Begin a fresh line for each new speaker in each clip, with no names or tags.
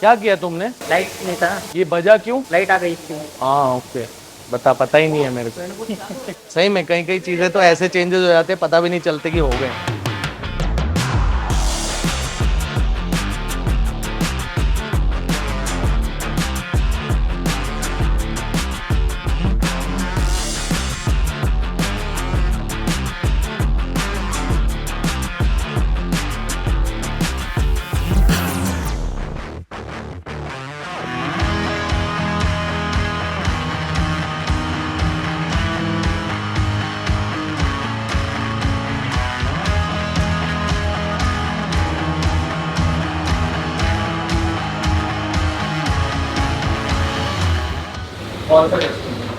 क्या किया तुमने?
लाइट नहीं था,
ये बजा क्यों?
लाइट आ गई थी।
हाँ ओके, पता ही नहीं है मेरे को। सही में कई कई चीजें तो ऐसे चेंजेस हो जाते हैं, पता भी नहीं चलते कि हो गए।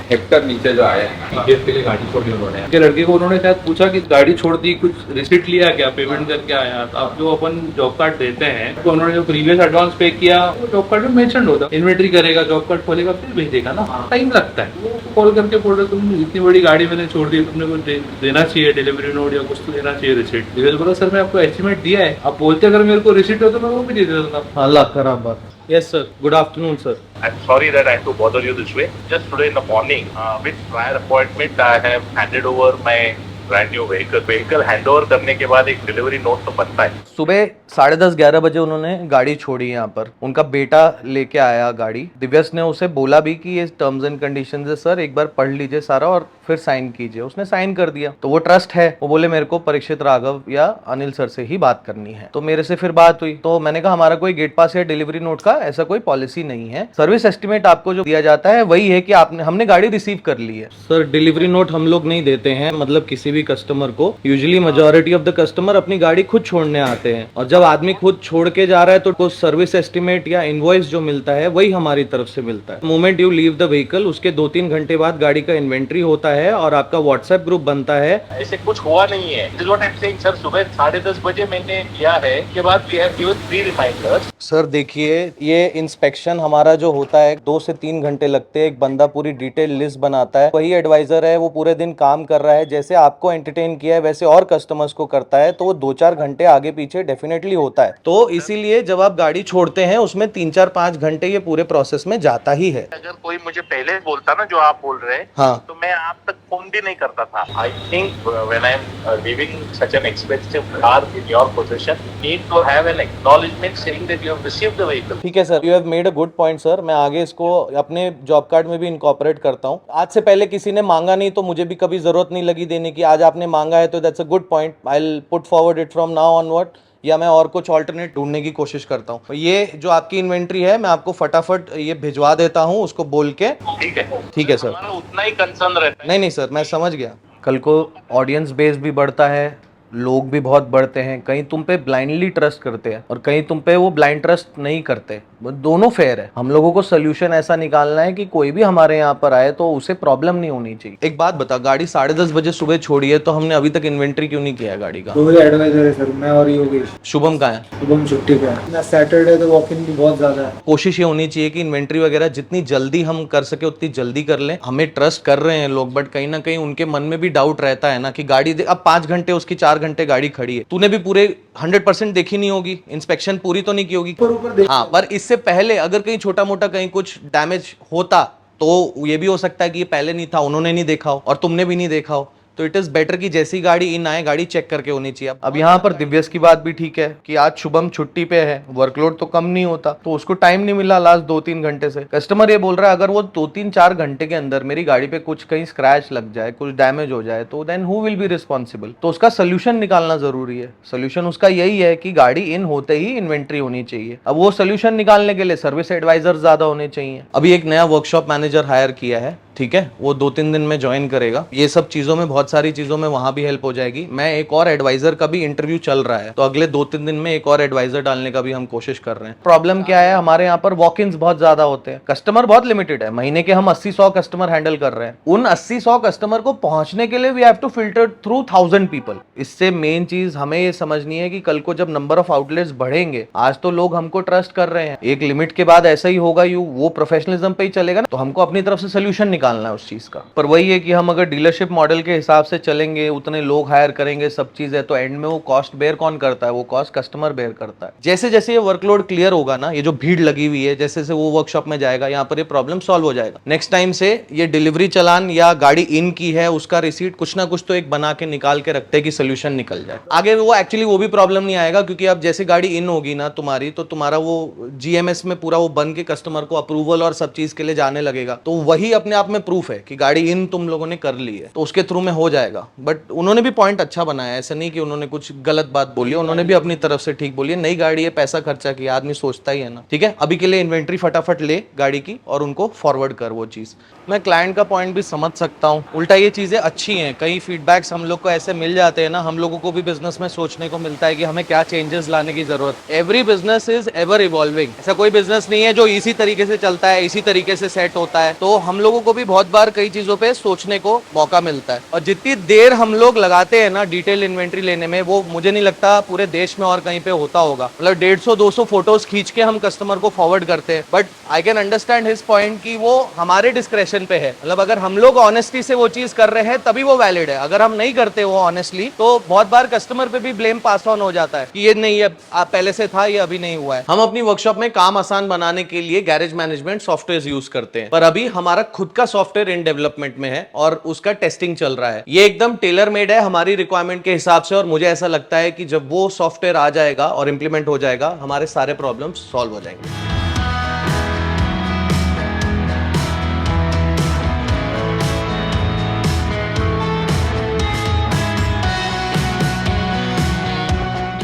हेक्टर नीचे जो आया है टीजीएस के लिए गाड़ी छोड़ी उन्होंने के लड़के को उन्होंने शायद पूछा कि गाड़ी छोड़ दी, कुछ रिसिप्ट लिया क्या, पेमेंट करके आया। तो अब जो अपन जॉब कार्ड देते हैं तो उन्होंने जो प्रीवियस एडवांस पे किया वो जॉब कार्ड में मेंशन होता है। इन्वेंट्री करेगा, जॉब कार्ड खोलेगा, फिर भेजेगा ना, टाइम लगता है। कॉल करके बोल रहे तुम इतनी बड़ी गाड़ी मैंने छोड़ दी, तुमने कुछ देना चाहिए, डिलीवरी नोट या कुछ तो देना चाहिए, रिसिप्ट। बोला सर मैं आपको एस्टिमेट दिया है, आप बोलते अगर मेरे को रिसिप्ट हो तो मैं वो भी दे देता था।
अल्लाह खराब बात। Yes sir, good afternoon sir.
I'm sorry that I have to bother you this way. Just today in the morning, with prior appointment, I have handed over my brand new vehicle. Vehicle handover करने के बाद एक delivery note तो बनता है।
सुबह 10:30-11 बजे उन्होंने गाड़ी छोड़ी यहाँ पर। उनका बेटा लेके आया गाड़ी। दिव्यस ने उसे बोला भी कि ये टर्म्स एंड कंडीशंस है सर, एक बार पढ़ लीजिए सारा और फिर साइन कीजिए। उसने साइन कर दिया, तो वो ट्रस्ट है। वो बोले मेरे को परीक्षित राघव या अनिल सर से ही बात करनी है। तो मेरे से फिर बात हुई, तो मैंने कहा हमारा कोई गेट पास या डिलीवरी नोट का ऐसा कोई पॉलिसी नहीं है। सर्विस एस्टिमेट आपको जो दिया जाता है वही है कि हमने गाड़ी रिसीव कर ली है। सर डिलीवरी नोट हम लोग नहीं देते हैं, मतलब किसी भी कस्टमर को। Usually majority of the customer अपनी गाड़ी खुद छोड़ने आते हैं, और जब आदमी खुद छोड़ के जा रहा है तो सर्विस एस्टिमेट या इनवॉइस जो मिलता है वही हमारी तरफ से मिलता है। Moment you leave the vehicle, उसके 2-3 घंटे बाद गाड़ी का इन्वेंट्री होता है और आपका व्हाट्सएप ग्रुप बनता है।
ऐसे कुछ हुआ नहीं है। सर सुबह 10:30 बजे मैंने किया है, के बाद we have given 3 reminders।
Sir देखिए, ये इंस्पेक्शन हमारा जो होता है 2 से 3 घंटे लगते हैं। एक बंदा पूरी डिटेल लिस्ट बनाता है, वही एडवाइजर है, वो पूरे दिन काम कर रहा है। जैसे आपको एंटरटेन किया है वैसे और कस्टमर्स को करता है, तो वो 2-4 घंटे आगे पीछे डेफिनेटली होता है। तो इसीलिए जब आप गाड़ी छोड़ते हैं उसमें 3-4-5 घंटे ये पूरे प्रोसेस में जाता ही है।
अगर कोई मुझे पहले बोलता ना जो आप बोल रहे हैं,
हाँ,
तो मैं आप तक फोन भी नहीं करता था। I think when I am leaving such an expensive car in your position, need to have an acknowledgement saying that you have received the vehicle.
ठीक है sir, you have made a good point sir. मैं आगे इसको अपने job card में भी incorporate करता हूँ। आज से पहले किसी ने मांगा नहीं तो मुझे भी कभी जरूरत नहीं लगी देने की। आज आपने मांगा है तो that's a good point. I will put forward it from now onward, या मैं और कुछ ऑल्टरनेट ढूंढने की कोशिश करता हूँ। ये जो आपकी इन्वेंट्री है मैं आपको फटाफट ये भिजवा देता हूँ उसको बोल के। ठीक है सर,
हमारा उतना ही कंसर्न रहता है।
नहीं सर, मैं समझ गया। कल को ऑडियंस बेस भी बढ़ता है, लोग भी बहुत बढ़ते हैं। कहीं तुम पे ब्लाइंडली ट्रस्ट करते हैं और कहीं तुम पे वो ब्लाइंड ट्रस्ट नहीं करते। दोनों फेयर है। हम लोगों को सोल्यूशन ऐसा निकालना है कि कोई भी हमारे यहाँ पर आए तो उसे प्रॉब्लम नहीं होनी चाहिए। एक बात बता, गाड़ी 10:30 बजे सुबह छोड़ी है तो हमने अभी तक इन्वेंट्री क्यों नहीं किया है गाड़ी का?
मेरे एडवाइजर है सर, मैं और योगेश।
शुभम कहाँ है?
शुभम छुट्टी पे है। सैटरडे तो वॉक इन भी बहुत ज्यादा है।
कोशिश ये होनी चाहिए कि इन्वेंट्री वगैरह जितनी जल्दी हम कर सके उतनी जल्दी कर लें। हमें ट्रस्ट कर रहे हैं लोग, बट कहीं ना कहीं उनके मन में भी डाउट रहता है ना कि गाड़ी अब 5 घंटे उसकी 4 घंटे गाड़ी खड़ी है। तूने भी पूरे 100% देखी नहीं होगी, इंस्पेक्शन पूरी तो नहीं की होगी। हाँ, पर इससे पहले अगर कहीं छोटा मोटा कहीं कुछ डैमेज होता तो ये भी हो सकता है कि ये पहले नहीं था, उन्होंने नहीं देखा हो और तुमने भी नहीं देखा हो। तो इट इज बेटर कि जैसी गाड़ी इन आए गाड़ी चेक करके होनी चाहिए। अब यहाँ पर दिव्यस की बात भी ठीक है कि आज शुभम छुट्टी पे है, वर्कलोड तो कम नहीं होता, तो उसको टाइम नहीं मिला लास्ट 2-3 घंटे से। कस्टमर ये बोल रहा है अगर वो 2-3-4 घंटे के अंदर मेरी गाड़ी पे कुछ कहीं स्क्रैच लग जाए, कुछ डैमेज हो जाए, तो then who will be responsible? तो उसका सोल्यूशन निकालना जरूरी है। सोल्यूशन उसका यही है कि गाड़ी इन होते ही इन्वेंट्री होनी चाहिए। अब वो सोल्यूशन निकालने के लिए सर्विस एडवाइजर ज्यादा होने चाहिए। अभी एक नया वर्कशॉप मैनेजर हायर किया है, ठीक है, वो 2-3 दिन में ज्वाइन करेगा। ये सब चीजों में, बहुत सारी चीजों में वहां भी हेल्प हो जाएगी। मैं एक और एडवाइजर का भी इंटरव्यू चल रहा है, तो अगले 2-3 दिन में एक और एडवाइजर डालने का भी हम कोशिश कर रहे हैं। प्रॉब्लम क्या है, हमारे यहाँ पर वॉक इन्स बहुत ज्यादा होते हैं, कस्टमर बहुत लिमिटेड है। महीने के हम 80-100 कस्टमर हैंडल कर रहे हैं। उन 80-100 कस्टमर को पहुंचने के लिए we have to filter through 1000 people. इससे मेन चीज हमें ये समझनी है कि कल को जब नंबर ऑफ आउटलेट्स बढ़ेंगे, आज तो लोग हमको ट्रस्ट कर रहे हैं, एक लिमिट के बाद ऐसा ही होगा, वो प्रोफेशनलिज्म पे ही चलेगा ना, तो हमको अपनी तरफ से सोल्यूशन निकालना है उस चीज का। पर वही है कि हम अगर डीलरशिप मॉडल के हिसाब से चलेंगे, उतने लोग हायर करेंगे, सब चीज है, तो एंड में वो कॉस्ट बेयर कौन करता है? वो कॉस्ट कस्टमर बेयर करता है। जैसे जैसे ये वर्कलोड क्लियर होगा ना, ये जो भीड़ लगी हुई है, जैसे जैसे वो वर्कशॉप में जाएगा, यहाँ पर ये प्रॉब्लम सॉल्व हो जाएगा। नेक्स्ट टाइम से ये डिलीवरी चालान या गाड़ी इन की है उसका रिसीट कुछ ना कुछ तो एक बना के निकाल के रखते हैं कि सोल्यूशन निकल जाए। आगे वो एक्चुअली वो भी प्रॉब्लम नहीं आएगा, क्योंकि अब जैसे गाड़ी इन होगी ना तुम्हारी, तो तुम्हारा वो जीएमएस में पूरा वो बन के कस्टमर को अप्रूवल और सब चीज के लिए जाने लगेगा, तो वही अपने आप में प्रूफ है कि गाड़ी इन तुम लोगों ने कर ली है, तो उसके थ्रू में हो जाएगा। बट उन्होंने भी पॉइंट अच्छा बनाया, ऐसा नहीं कि उन्होंने कुछ गलत बात बोली, उन्होंने भी अपनी तरफ से ठीक बोली है। नई गाड़ी है, पैसा खर्चा किया, आदमी सोचता ही है ना। ठीक है, अभी के लिए इन्वेंट्री फटाफट ले गाड़ी की और उनको फॉरवर्ड कर वो चीज। मैं क्लाइंट का पॉइंट भी समझ सकता हूँ, उल्टा ये चीजें अच्छी हैं। कई फीडबैक्स हम लोग को ऐसे मिल जाते हैं ना, हम लोगों को भी बिजनेस में सोचने को मिलता है कि हमें क्या चेंजेस लाने की जरूरत है। Every business is ever evolving, ऐसा कोई बिजनेस नहीं है जो इसी तरीके से चलता है, इसी तरीके से सेट होता है। तो हम लोगों को भी बहुत बार कई चीजों पे सोचने को मौका मिलता है, और जितनी देर हम लोग लगाते हैं ना डिटेल इन्वेंट्री लेने में, वो मुझे नहीं लगता पूरे देश में और कहीं पे होता होगा। मतलब 150-200 फोटोज खींच के हम कस्टमर को फॉरवर्ड करते हैं, but I can understand his point कि वो हमारे डिस्क्रेशन पे है। मतलब अगर हम लोग ऑनेस्टी से वो चीज कर रहे हैं तभी वो वैलिड है, अगर हम नहीं करते वो ऑनेस्टली, तो बहुत बार कस्टमर पे भी ब्लेम पास ऑन हो जाता है कि ये नहीं, ये पहले से था, ये अभी नहीं हुआ है। हम अपनी वर्कशॉप में काम आसान बनाने के लिए गैरेज मैनेजमेंट सॉफ्टवेयर यूज करते हैं, पर अभी हमारा खुद का सॉफ्टवेयर इन डेवलपमेंट में है और उसका टेस्टिंग चल रहा है। ये एकदम टेलर मेड है हमारी रिक्वायरमेंट के हिसाब से, और मुझे ऐसा लगता है कि जब वो सॉफ्टवेयर आ जाएगा और इंप्लीमेंट हो जाएगा, हमारे सारे प्रॉब्लम्स सॉल्व हो जाएंगे।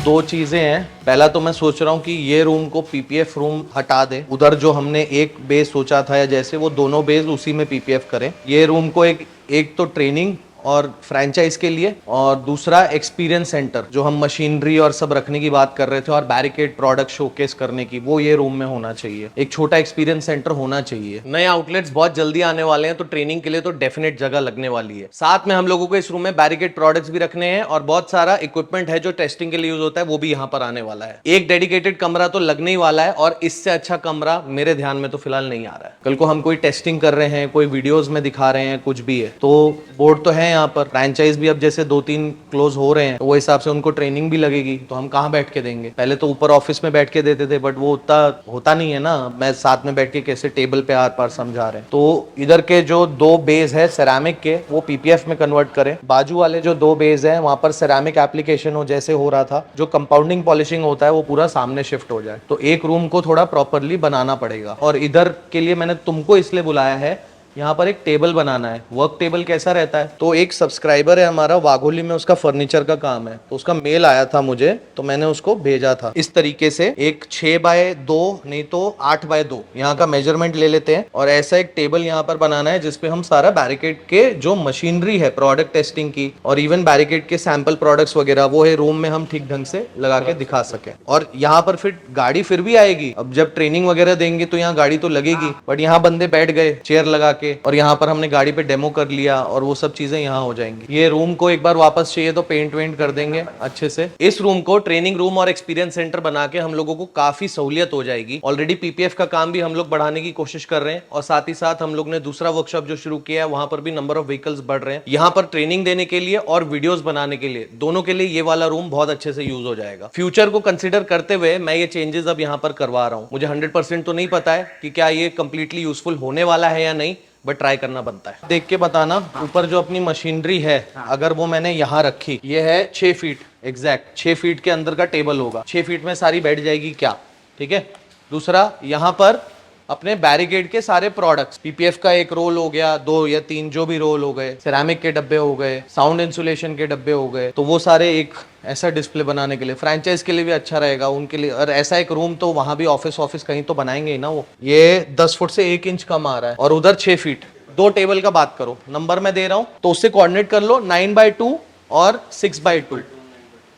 दो चीजें हैं, पहला तो मैं सोच रहा हूँ कि ये रूम को पीपीएफ रूम हटा दे, उधर जो हमने एक बेस सोचा था या जैसे वो दोनों बेस उसी में पीपीएफ करें। ये रूम को एक तो ट्रेनिंग और फ्रेंचाइज के लिए, और दूसरा एक्सपीरियंस सेंटर जो हम मशीनरी और सब रखने की बात कर रहे थे, और बैरिकेड प्रोडक्ट शोकेस करने की, वो ये रूम में होना चाहिए। एक छोटा एक्सपीरियंस सेंटर होना चाहिए। नए आउटलेट्स बहुत जल्दी आने वाले हैं, तो ट्रेनिंग के लिए तो डेफिनेट जगह लगने वाली है। साथ में हम लोगों को इस रूम में बैरिकेड प्रोडक्ट्स भी रखने हैं, और बहुत सारा इक्विपमेंट है जो टेस्टिंग के लिए यूज होता है, वो भी यहाँ पर आने वाला है। एक डेडिकेटेड कमरा तो लगने ही वाला है, और इससे अच्छा कमरा मेरे ध्यान में तो फिलहाल नहीं आ रहा है। कल को हम कोई टेस्टिंग कर रहे हैं, कोई वीडियोज में दिखा रहे हैं, कुछ भी है, तो बोर्ड तो है यहाँ पर। फ्रैंचाइज भी अब जैसे 2-3 क्लोज हो रहे हैं, तो वो हिसाब से उनको ट्रेनिंग भी लगेगी, तो हम कहाँ बैठ के देंगे? पहले तो ऊपर ऑफिस में बैठ के देते थे, बट वो उतना होता नहीं है ना। मैं साथ में बैठ के कैसे टेबल पे आर पार समझा रहे हैं। तो इधर के जो 2 बेस है सेरामिक के, वो पीपीएफ में कन्वर्ट करें। बाजू वाले जो 2 बेस है, वहां पर सेरामिक एप्लीकेशन हो जैसे हो रहा था, जो कंपाउंडिंग पॉलिशिंग होता है वो पूरा सामने शिफ्ट हो जाए। तो एक रूम को थोड़ा प्रॉपरली बनाना पड़ेगा, और इधर के लिए मैंने तुमको इसलिए बुलाया है, यहाँ पर एक टेबल बनाना है। वर्क टेबल कैसा रहता है, तो एक सब्सक्राइबर है हमारा वाघोली में, उसका फर्नीचर का काम है, तो उसका मेल आया था मुझे, तो मैंने उसको भेजा था। इस तरीके से एक 6x2 नहीं तो 8x2 यहाँ का मेजरमेंट ले लेते हैं, और ऐसा एक टेबल यहाँ पर बनाना है जिसपे हम सारा बैरिकेड के जो मशीनरी है प्रोडक्ट टेस्टिंग की, और इवन बैरिकेड के सैंपल प्रोडक्ट्स वगैरह, वो है रूम में हम ठीक ढंग से लगा के दिखा सके। और यहाँ पर फिर गाड़ी फिर भी आएगी, अब जब ट्रेनिंग वगैरह देंगे तो यहाँ गाड़ी तो लगेगी, बट यहाँ बंदे बैठ गए चेयर लगा के, और यहाँ पर हमने गाड़ी पे डेमो कर लिया, और वो सब चीजें यहाँ हो जाएंगी। ये रूम को एक बार वापस चाहिए तो पेंट वेंट कर देंगे अच्छे से। इस रूम को ट्रेनिंग रूम और एक्सपीरियंस सेंटर बना के हम लोगों को काफी सहूलियत हो जाएगी। ऑलरेडी पीपीएफ का काम भी हम लोग बढ़ाने की कोशिश कर रहे हैं, और साथ ही साथ हम लोग ने दूसरा वर्कशॉप जो शुरू किया है, वहां पर भी नंबर ऑफ व्हीकल्स बढ़ रहे हैं। यहाँ पर ट्रेनिंग देने के लिए और वीडियोस बनाने के लिए, दोनों के लिए ये वाला रूम बहुत अच्छे से यूज हो जाएगा। फ्यूचर को कंसिडर करते हुए मैं ये चेंजेस अब यहाँ पर करवा रहा हूँ। मुझे 100% तो नहीं पता है कि क्या ये कंप्लीटली यूजफुल होने वाला है या नहीं, बट ट्राई करना बनता है। देख के बताना। ऊपर जो अपनी मशीनरी है, अगर वो मैंने यहाँ रखी, ये है 6 फीट एग्जैक्ट, 6 फीट के अंदर का टेबल होगा, 6 फीट में सारी बैठ जाएगी क्या? ठीक है। दूसरा, यहाँ पर अपने बैरिकेड के सारे प्रोडक्ट्स, पीपीएफ का एक रोल हो गया, 2 या 3 जो भी रोल हो गए, सिरेमिक के डब्बे हो गए, साउंड इंसुलेशन के डब्बे हो गए, तो वो सारे एक ऐसा डिस्प्ले बनाने के लिए, फ्रैंचाइज के लिए भी अच्छा रहेगा उनके लिए। और ऐसा एक रूम तो वहां भी ऑफिस कहीं तो बनाएंगे ही ना। वो ये 10 फुट से 1 इंच कम आ रहा है, और उधर 6 फीट। 2 टेबल का बात करो, नंबर मैं दे रहा हूं तो उससे कोऑर्डिनेट कर लो, 9x2 और 6x2।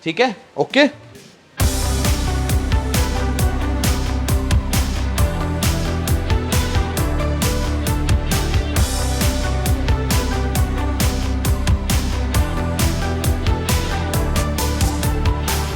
ठीक है, ओके।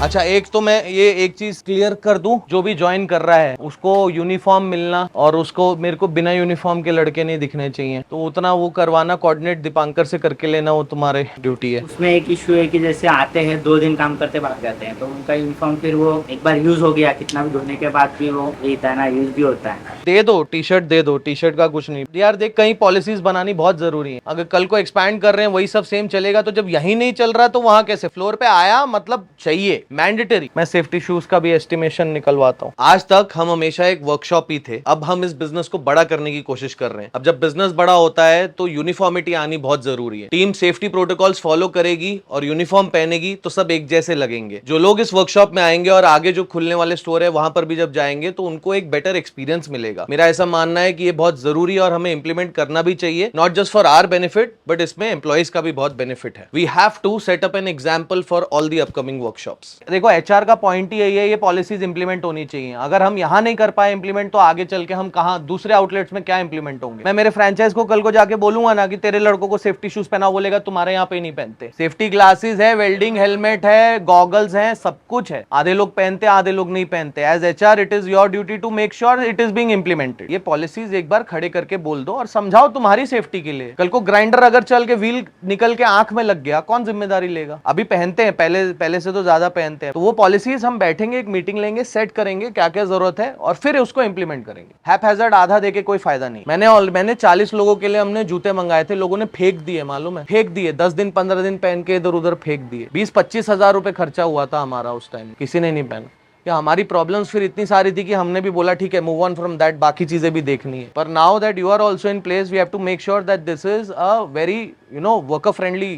अच्छा एक तो मैं ये एक चीज क्लियर कर दूं, जो भी ज्वाइन कर रहा है उसको यूनिफॉर्म मिलना, और उसको मेरे को बिना यूनिफॉर्म के लड़के नहीं दिखने चाहिए, तो उतना वो करवाना कोऑर्डिनेट दीपांकर से करके लेना, वो तुम्हारे ड्यूटी है।
उसमें एक इशू है कि जैसे आते हैं 2 दिन काम करते भाग जाते हैं, तो उनका यूनिफॉर्म फिर वो एक बार यूज हो गया, कितना भी धोने के बाद भी वो रहता है ना, यूज भी होता है।
दे दो टी शर्ट, दे दो टी शर्ट का कुछ नहीं यार। देख कहीं पॉलिसीज बनानी बहुत जरूरी है, अगर कल को एक्सपैंड कर रहे हैं वही सब सेम चलेगा, तो जब यही नहीं चल रहा तो वहां कैसे? फ्लोर पे आया मतलब चाहिए, मैंडेटरी। मैं सेफ्टी शूज का भी एस्टिमेशन निकलवाता हूँ। आज तक हम हमेशा एक वर्कशॉप ही थे, अब हम इस बिजनेस को बड़ा करने की कोशिश कर रहे हैं। अब जब बिजनेस बड़ा होता है तो यूनिफॉर्मिटी आनी बहुत जरूरी है। टीम सेफ्टी प्रोटोकॉल्स फॉलो करेगी और यूनिफॉर्म पहनेगी तो सब एक जैसे लगेंगे। जो लोग इस वर्कशॉप में आएंगे और आगे जो खुलने वाले स्टोर है वहां पर भी जब जाएंगे तो उनको एक बेटर एक्सपीरियंस मिलेगा। मेरा ऐसा मानना है कि ये बहुत जरूरी है और हमें इंप्लीमेंट करना भी चाहिए, not just for our benefit but इसमें एम्प्लॉइज का भी बहुत बेनिफिट है। We have to set up an example for all the upcoming workshops. देखो एचआर का पॉइंट ही यही है, ये पॉलिसीज इंप्लीमेंट होनी चाहिए। अगर हम यहाँ नहीं कर पाए इंप्लीमेंट तो आगे चल के हम कहाँ दूसरे आउटलेट्स में क्या इंप्लीमेंट होंगे? मैं मेरे फ्रेंचाइज को कल को जाके बोलूंगा ना कि तेरे लड़कों को सेफ्टी शूज पहना, बोलेगा तुम्हारे यहाँ पे नहीं पहनते। सेफ्टी ग्लासेस है, वेल्डिंग हेलमेट है, गॉगल्स हैं, सब कुछ है। आधे लोग पहनते, आधे लोग नहीं पहनते। As HR it is your duty to make sure it is being implemented. ये पॉलिसीज एक बार खड़े करके बोल दो और समझाओ तुम्हारी सेफ्टी के लिए। कल को ग्राइंडर अगर चल के व्हील निकल के आंख में लग गया, कौन जिम्मेदारी लेगा? अभी पहनते हैं, पहले से तो ज्यादा पहनते हैं। तो वो पॉलिसीज हम बैठेंगे, एक मीटिंग लेंगे, सेट करेंगे क्या क्या जरूरत है और फिर उसको इंप्लीमेंट करेंगे। हैपहैजर्ड आधा देके कोई फायदा नहीं। मैंने 40 लोगों के लिए हमने जूते मंगाए थे, लोगों ने फेंक दिए, मालूम है? फेंक दिए, 10 दिन 15 दिन पहन के इधर उधर फेंक दिए। 20-25 हजार रुपए खर्चा हुआ था हमारा उस टाइम, किसी ने नहीं पहना। या हमारी प्रॉब्लम्स फिर इतनी सारी थी कि हमने भी बोला ठीक है मूव ऑन फ्रॉम दैट, बाकी चीजें भी देखनी है। पर now that you are also in place we have to make sure that this is a very worker friendly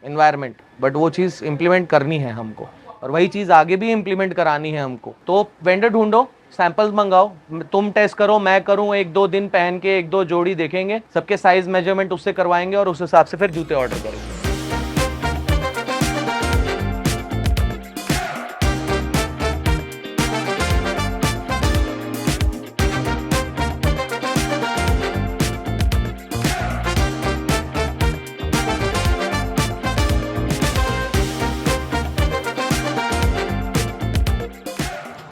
environment. But वो चीज इंप्लीमेंट करनी है हमको, और वही चीज आगे भी इंप्लीमेंट करानी है हमको। तो वेंडर ढूंढो, सैंपल्स मंगाओ, तुम टेस्ट करो, मैं करूं, 1-2 दिन पहन के 1-2 जोड़ी देखेंगे, सबके साइज मेजरमेंट उससे करवाएंगे और उस हिसाब से फिर जूते ऑर्डर करेंगे।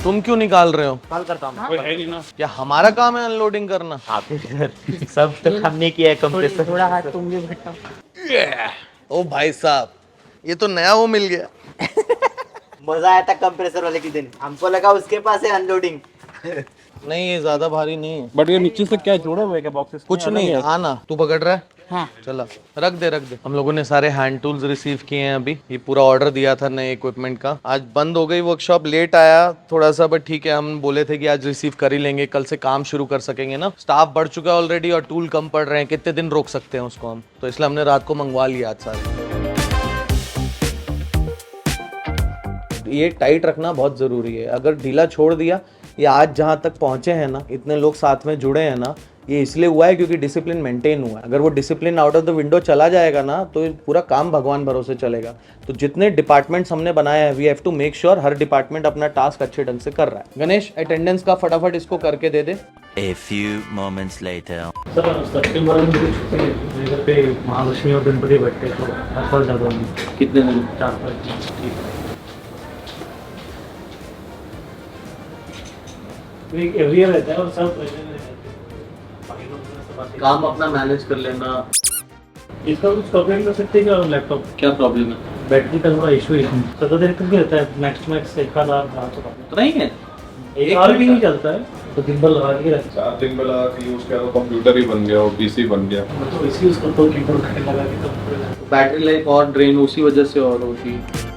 तुम क्यों निकाल रहे हो?
कॉल करता हूँ।
कोई है नहीं ना।
क्या हमारा काम है अनलोडिंग करना?
सब तो हमने किया है कंप्रेसर। थोड़ा हाथ तुम भी बैठो।
ओ भाई साहब, ये तो नया वो मिल गया।
मजा आया था कंप्रेसर वाले के दिन, हमको लगा उसके पास है अनलोडिंग।
नहीं ये ज्यादा भारी नहीं है।
बट ये नीचे से क्या जोड़ा हुआ है क्या बॉक्सेस?
कुछ नहीं, आना तू पकड़ रहा है?
हाँ।
चला रख दे। हम लोगों ने सारे हैंड टूल्स रिसीव किए हैं अभी। ये पूरा ऑर्डर दिया था नए इक्विपमेंट का। आज बंद हो गई वर्कशॉप, लेट आया थोड़ा सा, बट ठीक है, हम बोले थे कि आज रिसीव कर ही लेंगे, कल से काम शुरू कर सकेंगे ना। स्टाफ बढ़ चुका है ऑलरेडी और टूल कम पड़ रहे हैं, कितने दिन रोक सकते हैं उसको हम, तो इसलिए हमने रात को मंगवा लिया आज सारे। ये टाइट रखना बहुत जरूरी है, अगर ढीला छोड़ दिया, ये आज जहाँ तक पहुंचे हैं ना, इतने लोग साथ में जुड़े हैं ना, ये इसलिए हुआ है क्योंकि डिसिप्लिन मेंटेन हुआ है। अगर वो discipline out of the window चला जाएगा ना तो पूरा काम भगवान भरोसे चलेगा। तो जितने डिपार्टमेंट्स हमने बनाए हैं, we have to make sure हर डिपार्टमेंट अपना टास्क अच्छे ढंग से कर रहा है। गणेश अटेंडेंस का फटाफट इसको करके दे दे।
A few moments later.
Sir September में मुझे छुट्टी है, मेरे घर पे महालक्ष्मी और गणपति बैठते हैं, तो हर साल जाता हूँ।
कितने दिन?
4-5 दिन। एक एवरी रहता है और सब रहते हैं।
काम अपना मैनेज कर लेना।
इसका कुछ प्रॉब्लम कर सकते हैं क्या? लैपटॉप
क्या प्रॉब्लम है?
बैटरी का थोड़ा इशू है, 17 दिन तक भी रहता है, मैक्स 1,000
तो नहीं है,
एक आवर भी नहीं चलता है, तो दिन भर लगा के रखता
4 दिन में लगा के यूज किया तो कंप्यूटर ही बन गया और पीसी बन गया।
है, तो इसी उसको 2 घंटे लगा के तब
बैटरी लाइफ और ड्रेन उसी वजह से और होती है।